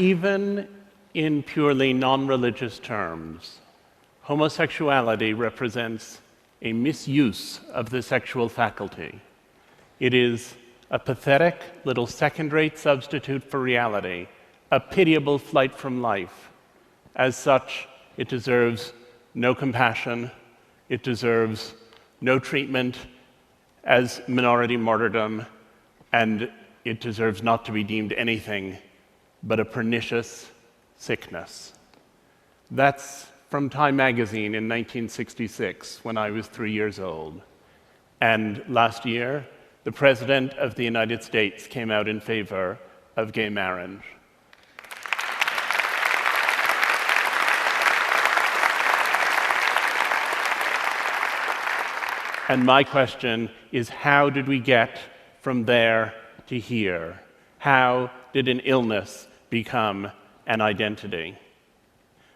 Even in purely non-religious terms, homosexuality represents a misuse of the sexual faculty. It is a pathetic little second-rate substitute for reality, a pitiable flight from life. As such, it deserves no compassion, it deserves no treatment as minority martyrdom, and it deserves not to be deemed anything but a pernicious sickness. That's from Time magazine in 1966, when I was 3 years old. And last year, the President of the United States came out in favor of gay marriage. And my question is, how did we get from there to here? How did an illness become an identity?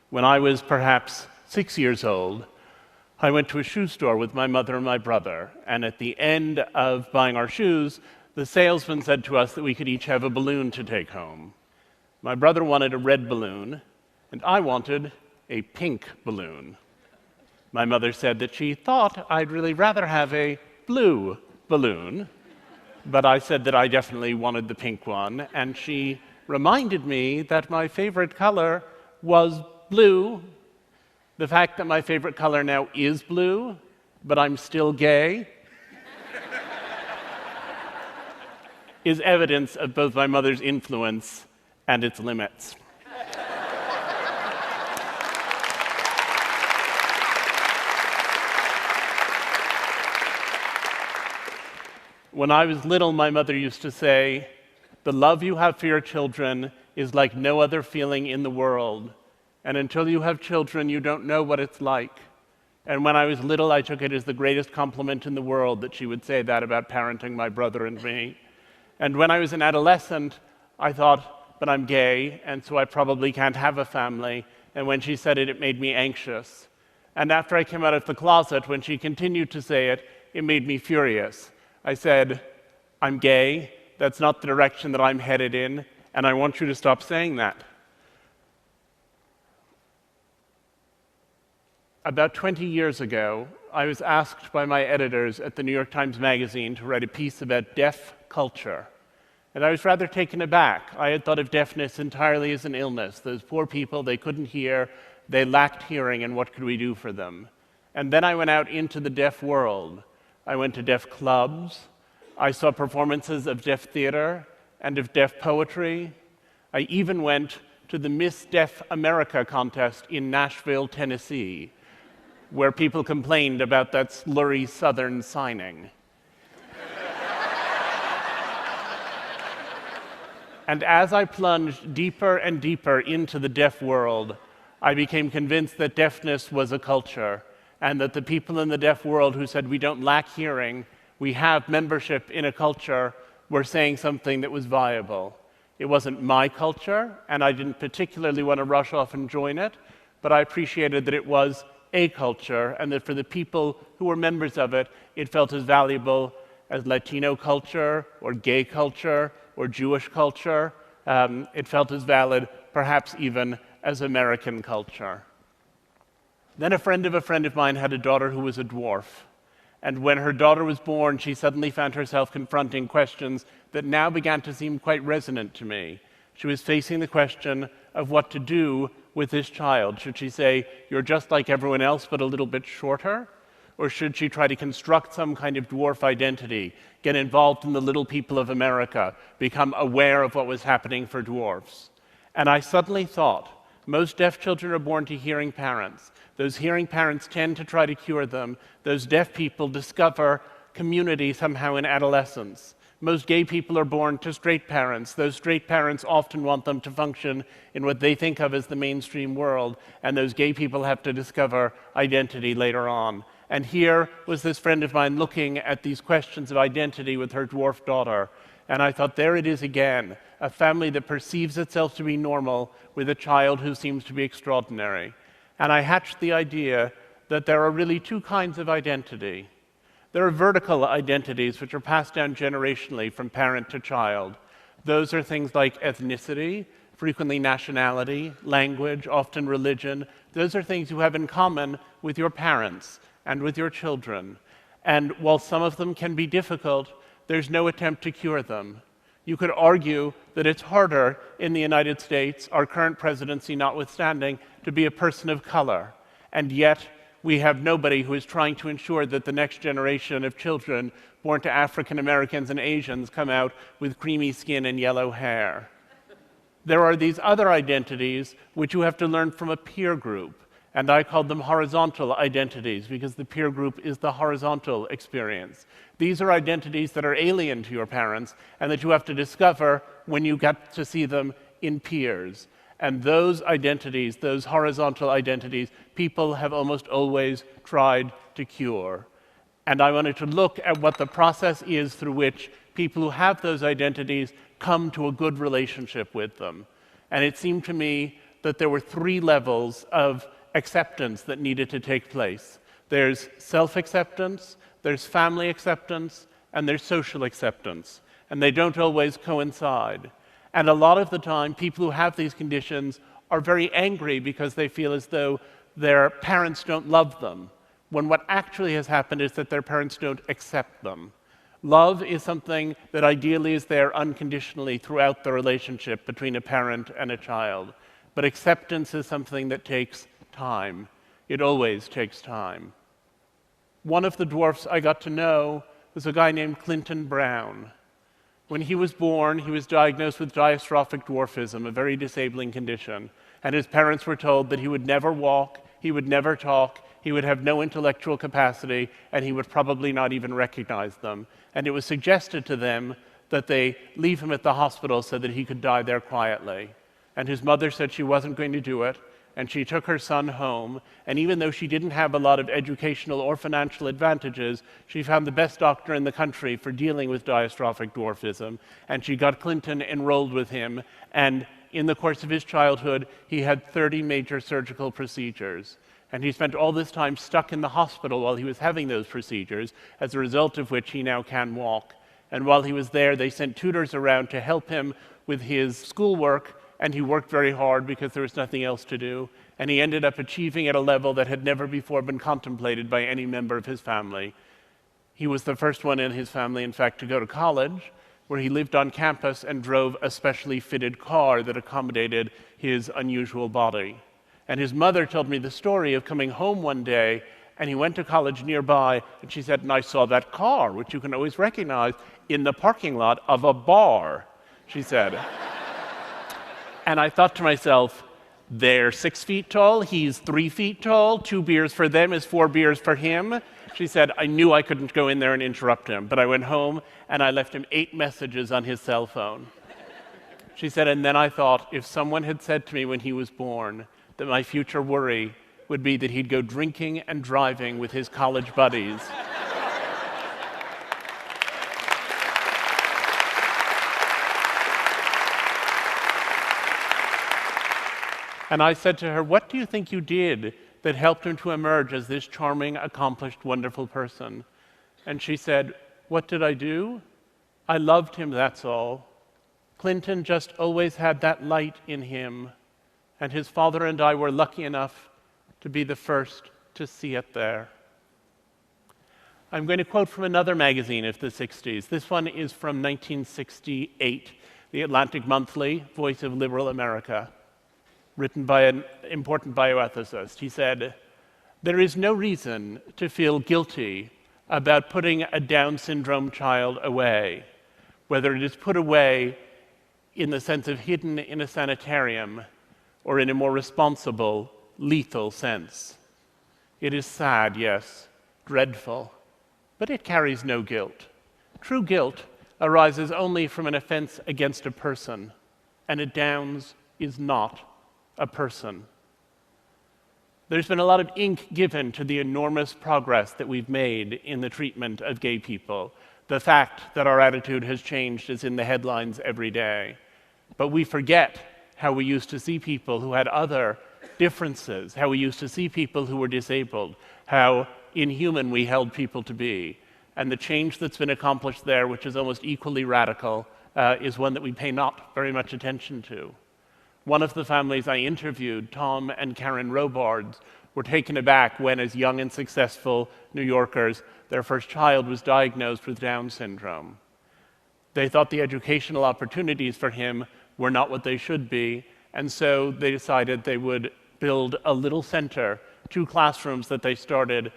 When I was perhaps 6 years old, I went to a shoe store with my mother and my brother, and at the end of buying our shoes, the salesman said to us that we could each have a balloon to take home. My brother wanted a red balloon, and I wanted a pink balloon. My mother said that she thought I'd really rather have a blue balloon, but I said that I definitely wanted the pink one, and she reminded me that my favorite color was blue. The fact that my favorite color now is blue, but I'm still gay, is evidence of both my mother's influence and its limits. When I was little, my mother used to say, "The love you have for your children is like no other feeling in the world. And until you have children, you don't know what it's like." And when I was little, I took it as the greatest compliment in the world that she would say that about parenting my brother and me. And when I was an adolescent, I thought, but I'm gay, and so I probably can't have a family. And when she said it, it made me anxious. And after I came out of the closet, when she continued to say it, it made me furious. I said, "I'm gay, that's not the direction that I'm headed in, and I want you to stop saying that." About 20 years ago, I was asked by my editors at the New York Times Magazine to write a piece about deaf culture. And I was rather taken aback. I had thought of deafness entirely as an illness. Those poor people, they couldn't hear, they lacked hearing, and what could we do for them? And then I went out into the deaf world. I went to deaf clubs. I saw performances of deaf theater and of deaf poetry. I even went to the Miss Deaf America contest in Nashville, Tennessee, where people complained about that slurry Southern signing. And as I plunged deeper and deeper into the deaf world, I became convinced that deafness was a culture, and that the people in the deaf world who said we don't lack hearing, we have membership in a culture, were saying something that was viable. It wasn't my culture, and I didn't particularly want to rush off and join it, but I appreciated that it was a culture, and that for the people who were members of it, it felt as valuable as Latino culture, or gay culture, or Jewish culture. It felt as valid, perhaps even, as American culture. Then a friend of mine had a daughter who was a dwarf. And when her daughter was born, she suddenly found herself confronting questions that now began to seem quite resonant to me. She was facing the question of what to do with this child. Should she say, "You're just like everyone else, but a little bit shorter"? Or should she try to construct some kind of dwarf identity, get involved in the little people of America, become aware of what was happening for dwarfs? And I suddenly thought, most deaf children are born to hearing parents. Those hearing parents tend to try to cure them. Those deaf people discover community somehow in adolescence. Most gay people are born to straight parents. Those straight parents often want them to function in what they think of as the mainstream world, and those gay people have to discover identity later on. And here was this friend of mine looking at these questions of identity with her dwarf daughter, and I thought, there it is again, a family that perceives itself to be normal with a child who seems to be extraordinary. And I hatched the idea that there are really two kinds of identity. There are vertical identities which are passed down generationally from parent to child. Those are things like ethnicity, frequently nationality, language, often religion. Those are things you have in common with your parents and with your children. And while some of them can be difficult, there's no attempt to cure them. You could argue that it's harder in the United States, our current presidency notwithstanding, to be a person of color. And yet, we have nobody who is trying to ensure that the next generation of children born to African Americans and Asians come out with creamy skin and yellow hair. There are these other identities which you have to learn from a peer group, and I called them horizontal identities because the peer group is the horizontal experience. These are identities that are alien to your parents and that you have to discover when you get to see them in peers. And those identities, those horizontal identities, people have almost always tried to cure. And I wanted to look at what the process is through which people who have those identities come to a good relationship with them. And it seemed to me that there were 3 levels of acceptance that needed to take place. There's self-acceptance, there's family acceptance, and there's social acceptance. And they don't always coincide. And a lot of the time, people who have these conditions are very angry because they feel as though their parents don't love them, when what actually has happened is that their parents don't accept them. Love is something that ideally is there unconditionally throughout the relationship between a parent and a child. But acceptance is something that takes time. It always takes time. One of the dwarfs I got to know was a guy named Clinton Brown. When he was born, he was diagnosed with diastrophic dwarfism, a very disabling condition. And his parents were told that he would never walk, he would never talk, he would have no intellectual capacity, and he would probably not even recognize them. And it was suggested to them that they leave him at the hospital so that he could die there quietly. And his mother said she wasn't going to do it, and she took her son home, and even though she didn't have a lot of educational or financial advantages, she found the best doctor in the country for dealing with diastrophic dwarfism, and she got Clinton enrolled with him, and in the course of his childhood, he had 30 major surgical procedures. And he spent all this time stuck in the hospital while he was having those procedures, as a result of which he now can walk. And while he was there, they sent tutors around to help him with his schoolwork, and he worked very hard because there was nothing else to do. And he ended up achieving at a level that had never before been contemplated by any member of his family. He was the first one in his family, in fact, to go to college, where he lived on campus and drove a specially fitted car that accommodated his unusual body. And his mother told me the story of coming home one day, and he went to college nearby, and she said, "And I saw that car, which you can always recognize, in the parking lot of a bar," she said. And I thought to myself, they're 6 feet tall, he's 3 feet tall, 2 beers for them is 4 beers for him. She said, I knew I couldn't go in there and interrupt him, but I went home and I left him 8 messages on his cell phone. She said, and then I thought, if someone had said to me when he was born that my future worry would be that he'd go drinking and driving with his college buddies, and I said to her, what do you think you did that helped him to emerge as this charming, accomplished, wonderful person? And she said, what did I do? I loved him, that's all. Clinton just always had that light in him, and his father and I were lucky enough to be the first to see it there. I'm going to quote from another magazine of the 60s. This one is from 1968, the Atlantic Monthly, Voice of Liberal America, written by an important bioethicist. He said, there is no reason to feel guilty about putting a Down syndrome child away, whether it is put away in the sense of hidden in a sanitarium or in a more responsible, lethal sense. It is sad, yes, dreadful, but it carries no guilt. True guilt arises only from an offense against a person, and a Downs is not a person. There's been a lot of ink given to the enormous progress that we've made in the treatment of gay people. The fact that our attitude has changed is in the headlines every day. But we forget how we used to see people who had other differences, how we used to see people who were disabled, how inhuman we held people to be. And the change that's been accomplished there, which is almost equally radical, is one that we pay not very much attention to. One of the families I interviewed, Tom and Karen Robards, were taken aback when, as young and successful New Yorkers, their first child was diagnosed with Down syndrome. They thought the educational opportunities for him were not what they should be, and so they decided they would build a little center, 2 classrooms that they started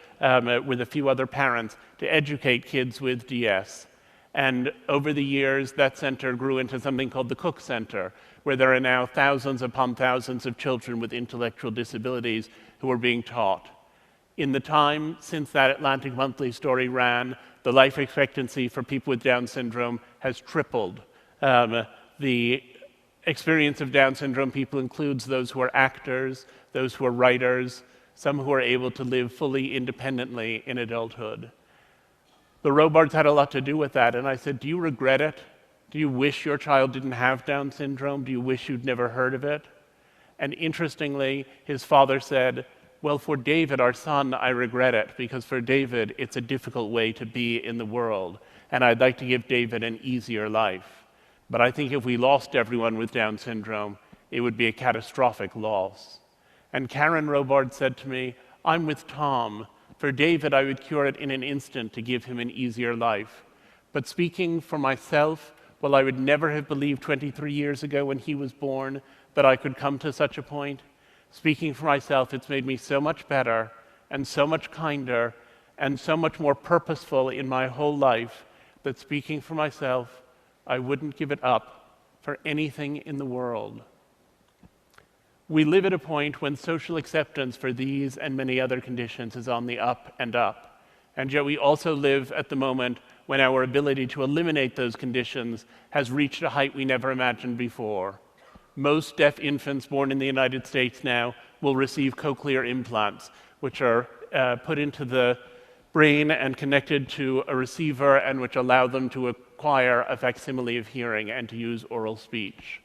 with a few other parents to educate kids with DS. And over the years, that center grew into something called the Cook Center, where there are now thousands upon thousands of children with intellectual disabilities who are being taught. In the time since that Atlantic Monthly story ran, the life expectancy for people with Down syndrome has tripled. The experience of Down syndrome people includes those who are actors, those who are writers, some who are able to live fully independently in adulthood. The Robards had a lot to do with that, and I said, do you regret it? Do you wish your child didn't have Down syndrome? Do you wish you'd never heard of it? And interestingly, his father said, well, for David, our son, I regret it, because for David, it's a difficult way to be in the world, and I'd like to give David an easier life. But I think if we lost everyone with Down syndrome, it would be a catastrophic loss. And Karen Robard said to me, I'm with Tom. For David, I would cure it in an instant to give him an easier life. But speaking for myself, well, I would never have believed 23 years ago when he was born that I could come to such a point. Speaking for myself, it's made me so much better and so much kinder and so much more purposeful in my whole life that speaking for myself, I wouldn't give it up for anything in the world. We live at a point when social acceptance for these and many other conditions is on the up and up. And yet we also live at the moment when our ability to eliminate those conditions has reached a height we never imagined before. Most deaf infants born in the United States now will receive cochlear implants, which are put into the brain and connected to a receiver and which allow them to acquire a facsimile of hearing and to use oral speech.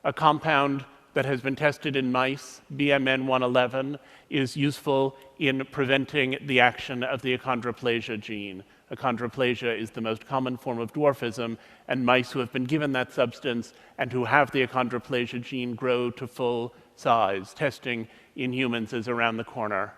A compound that has been tested in mice, BMN 111, is useful in preventing the action of the achondroplasia gene. Achondroplasia is the most common form of dwarfism, and mice who have been given that substance and who have the achondroplasia gene grow to full size. Testing in humans is around the corner.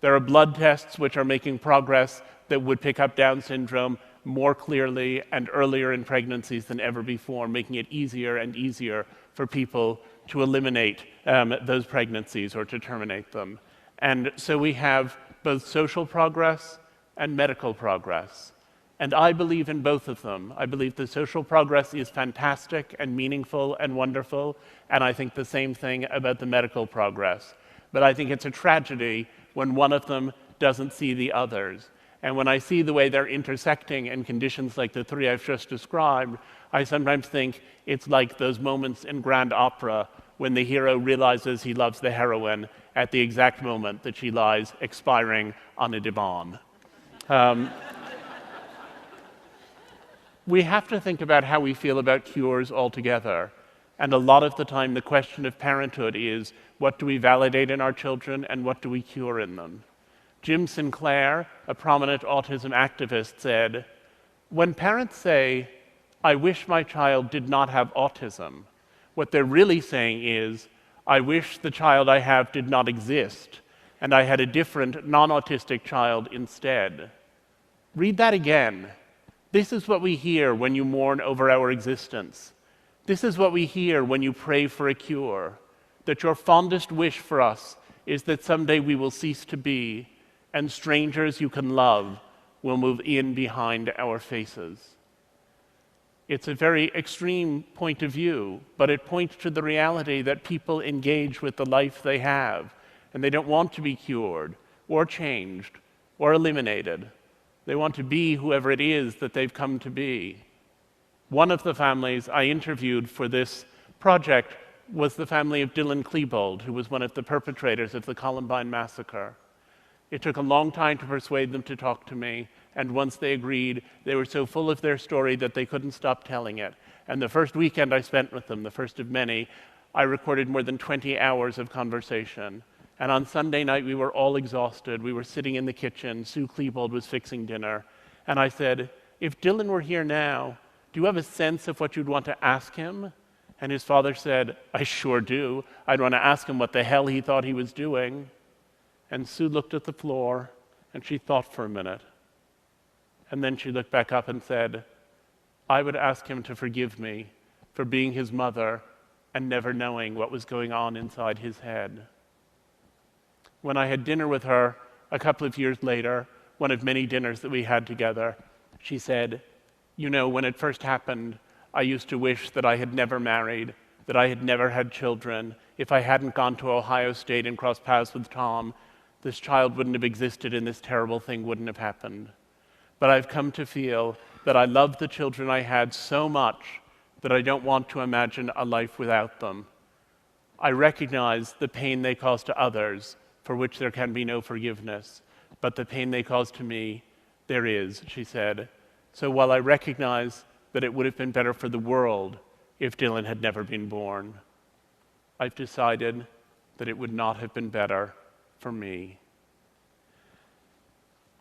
There are blood tests which are making progress that would pick up Down syndrome more clearly and earlier in pregnancies than ever before, making it easier and easier for people to eliminate those pregnancies or to terminate them. And so we have both social progress and medical progress. And I believe in both of them. I believe the social progress is fantastic and meaningful and wonderful, and I think the same thing about the medical progress. But I think it's a tragedy when one of them doesn't see the others. And when I see the way they're intersecting in conditions like the 3 I've just described, I sometimes think it's like those moments in grand opera when the hero realizes he loves the heroine at the exact moment that she lies expiring on a divan. We have to think about how we feel about cures altogether. And a lot of the time, the question of parenthood is, what do we validate in our children and what do we cure in them? Jim Sinclair, a prominent autism activist, said, when parents say, I wish my child did not have autism, what they're really saying is, I wish the child I have did not exist, and I had a different, non-autistic child instead. Read that again. This is what we hear when you mourn over our existence. This is what we hear when you pray for a cure, that your fondest wish for us is that someday we will cease to be, and strangers you can love will move in behind our faces. It's a very extreme point of view, but it points to the reality that people engage with the life they have, and they don't want to be cured, or changed, or eliminated. They want to be whoever it is that they've come to be. One of the families I interviewed for this project was the family of Dylan Klebold, who was one of the perpetrators of the Columbine massacre. It took a long time to persuade them to talk to me, and once they agreed, they were so full of their story that they couldn't stop telling it. And the first weekend I spent with them, the first of many, I recorded more than 20 hours of conversation. And on Sunday night, we were all exhausted. We were sitting in the kitchen. Sue Klebold was fixing dinner. And I said, if Dylan were here now, do you have a sense of what you'd want to ask him? And his father said, I sure do. I'd want to ask him what the hell he thought he was doing. And Sue looked at the floor, and she thought for a minute. And then she looked back up and said, I would ask him to forgive me for being his mother and never knowing what was going on inside his head. When I had dinner with her a couple of years later, one of many dinners that we had together, she said, you know, when it first happened, I used to wish that I had never married, that I had never had children. If I hadn't gone to Ohio State and crossed paths with Tom, this child wouldn't have existed and this terrible thing wouldn't have happened. But I've come to feel that I love the children I had so much that I don't want to imagine a life without them. I recognize the pain they cause to others, for which there can be no forgiveness, but the pain they cause to me, there is, she said. So while I recognize that it would have been better for the world if Dylan had never been born, I've decided that it would not have been better for me.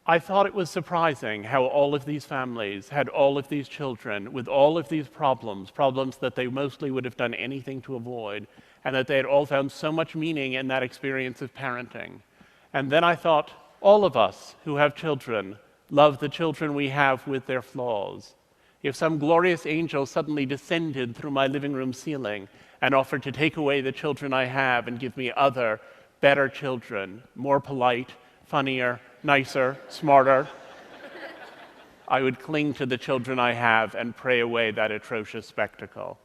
I thought it was surprising how all of these families had all of these children with all of these problems that they mostly would have done anything to avoid, and that they had all found so much meaning in that experience of parenting. And then I thought, all of us who have children love the children we have with their flaws. If some glorious angel suddenly descended through my living room ceiling and offered to take away the children I have and give me other, better children, more polite, funnier, nicer, smarter, I would cling to the children I have and pray away that atrocious spectacle.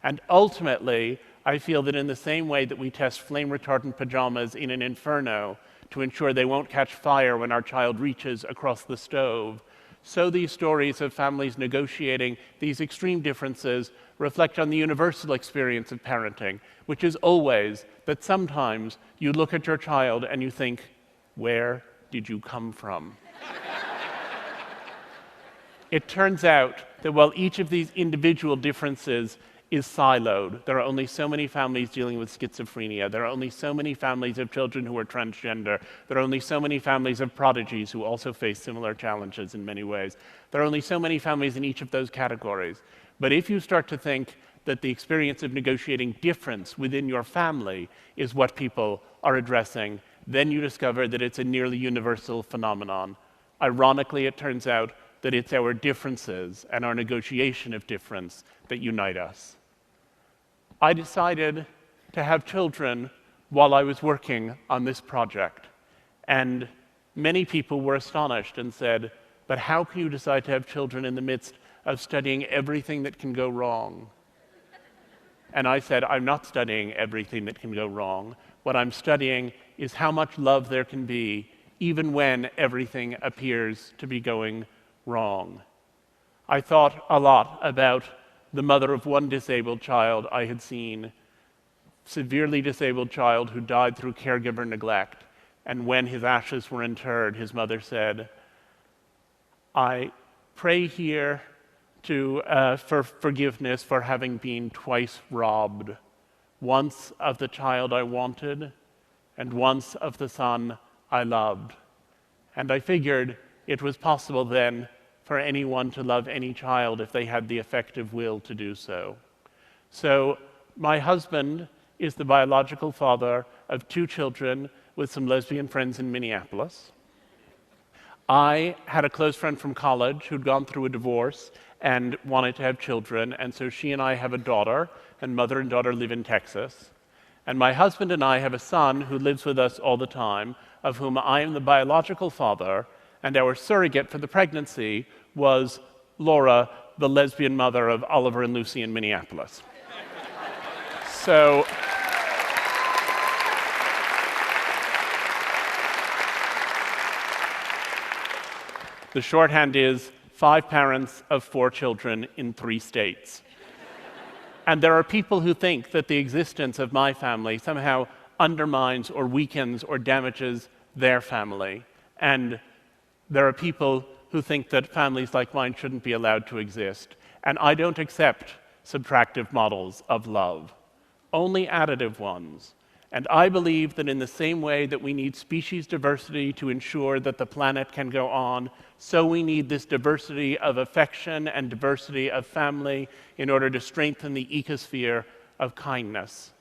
And ultimately, I feel that in the same way that we test flame-retardant pajamas in an inferno to ensure they won't catch fire when our child reaches across the stove, so these stories of families negotiating these extreme differences reflect on the universal experience of parenting, which is always that sometimes you look at your child and you think, where did you come from? It turns out that while each of these individual differences is siloed, there are only so many families dealing with schizophrenia, there are only so many families of children who are transgender, there are only so many families of prodigies who also face similar challenges in many ways. There are only so many families in each of those categories. But if you start to think that the experience of negotiating difference within your family is what people are addressing, then you discover that it's a nearly universal phenomenon. Ironically, it turns out that it's our differences and our negotiation of difference that unite us. I decided to have children while I was working on this project, and many people were astonished and said, but how can you decide to have children in the midst of studying everything that can go wrong? And I said, I'm not studying everything that can go wrong. What I'm studying is how much love there can be, even when everything appears to be going wrong. I thought a lot about the mother of one disabled child I had seen, severely disabled child who died through caregiver neglect. And when his ashes were interred, his mother said, I pray here for forgiveness for having been twice robbed, once of the child I wanted, and once of the son I loved. And I figured it was possible then for anyone to love any child if they had the effective will to do so. So my husband is the biological father of 2 children with some lesbian friends in Minneapolis. I had a close friend from college who'd gone through a divorce and wanted to have children, and so she and I have a daughter, and mother and daughter live in Texas. And my husband and I have a son who lives with us all the time, of whom I am the biological father, and our surrogate for the pregnancy was Laura, the lesbian mother of Oliver and Lucy in Minneapolis. So the shorthand is 5 parents of 4 children in 3 states. And there are people who think that the existence of my family somehow undermines or weakens or damages their family. And there are people who think that families like mine shouldn't be allowed to exist. And I don't accept subtractive models of love, only additive ones. And I believe that in the same way that we need species diversity to ensure that the planet can go on, so we need this diversity of affection and diversity of family in order to strengthen the ecosphere of kindness.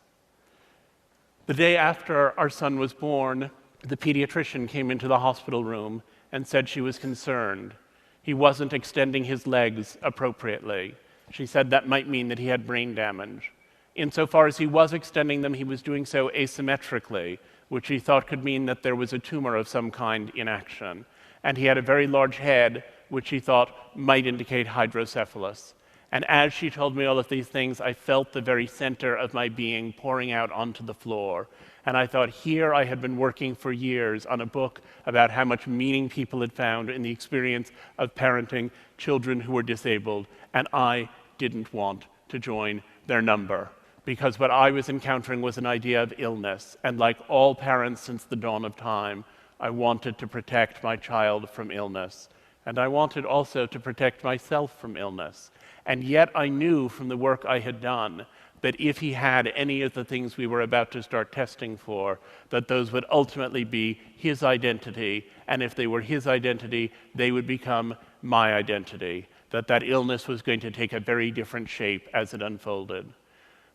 The day after our son was born, the pediatrician came into the hospital room and said she was concerned. He wasn't extending his legs appropriately. She said that might mean that he had brain damage. Insofar as he was extending them, he was doing so asymmetrically, which he thought could mean that there was a tumor of some kind in action. And he had a very large head, which he thought might indicate hydrocephalus. And as she told me all of these things, I felt the very center of my being pouring out onto the floor. And I thought, here I had been working for years on a book about how much meaning people had found in the experience of parenting children who were disabled, and I didn't want to join their number, because what I was encountering was an idea of illness, and like all parents since the dawn of time, I wanted to protect my child from illness, and I wanted also to protect myself from illness. And yet I knew from the work I had done that if he had any of the things we were about to start testing for, that those would ultimately be his identity, and if they were his identity, they would become my identity, that illness was going to take a very different shape as it unfolded.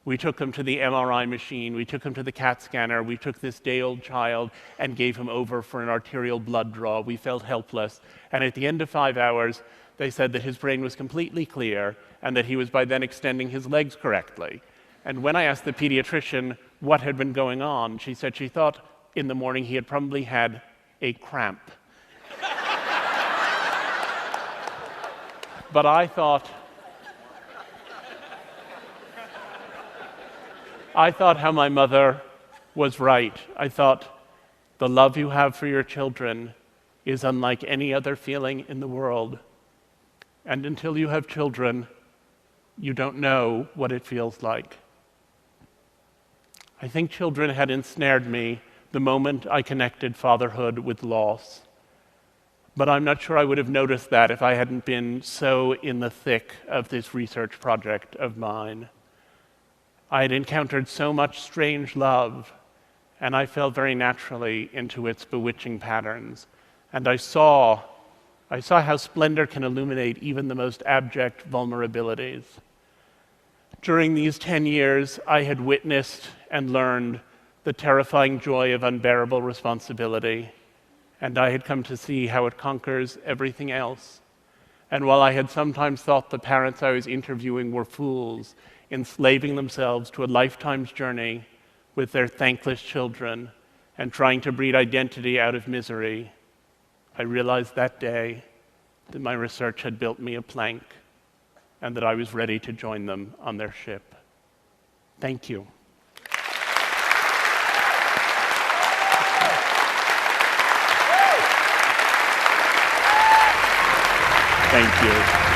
We took him to the MRI machine, we took him to the CAT scanner, we took this day-old child and gave him over for an arterial blood draw. We felt helpless, and at the end of 5 hours, they said that his brain was completely clear and that he was by then extending his legs correctly. And when I asked the pediatrician what had been going on, she said she thought in the morning he had probably had a cramp. But I thought how my mother was right. I thought, the love you have for your children is unlike any other feeling in the world. And until you have children, you don't know what it feels like. I think children had ensnared me the moment I connected fatherhood with loss. But I'm not sure I would have noticed that if I hadn't been so in the thick of this research project of mine. I had encountered so much strange love, and I fell very naturally into its bewitching patterns. And I saw how splendor can illuminate even the most abject vulnerabilities. During these 10 years, I had witnessed and learned the terrifying joy of unbearable responsibility, and I had come to see how it conquers everything else. And while I had sometimes thought the parents I was interviewing were fools, enslaving themselves to a lifetime's journey with their thankless children and trying to breed identity out of misery, I realized that day that my research had built me a plank and that I was ready to join them on their ship. Thank you. Thank you.